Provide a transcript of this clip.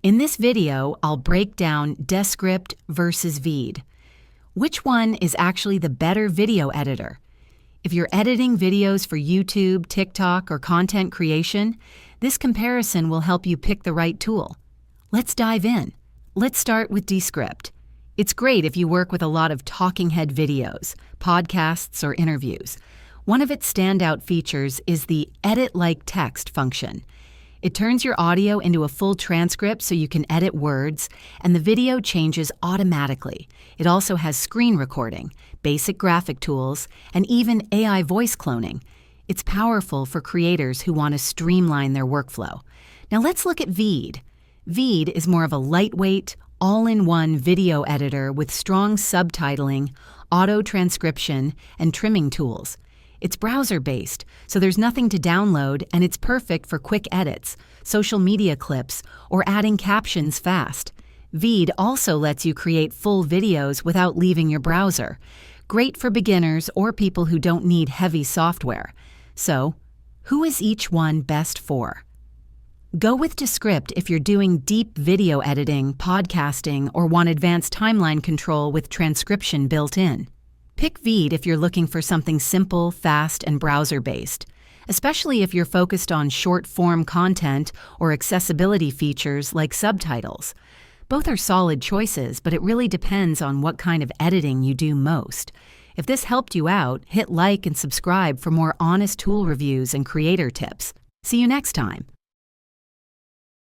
In this video, I'll break down Descript versus VEED. Which one is actually the better video editor? If you're editing videos for YouTube, TikTok, or content creation, this comparison will help you pick the right tool. Let's dive in. Let's start with Descript. It's great if you work with a lot of talking head videos, podcasts, or interviews. One of its standout features is the Edit Like Text function. It turns your audio into a full transcript so you can edit words, and the video changes automatically. It also has screen recording, basic graphic tools, and even AI voice cloning. It's powerful for creators who want to streamline their workflow. Now let's look at VEED. VEED is more of a lightweight, all-in-one video editor with strong subtitling, auto-transcription, and trimming tools. It's browser-based, so there's nothing to download, and it's perfect for quick edits, social media clips, or adding captions fast. VEED also lets you create full videos without leaving your browser. Great for beginners or people who don't need heavy software. So, who is each one best for? Go with Descript if you're doing deep video editing, podcasting, or want advanced timeline control with transcription built in. Pick VEED if you're looking for something simple, fast, and browser-based, especially if you're focused on short-form content or accessibility features like subtitles. Both are solid choices, but it really depends on what kind of editing you do most. If this helped you out, hit like and subscribe for more honest tool reviews and creator tips. See you next time.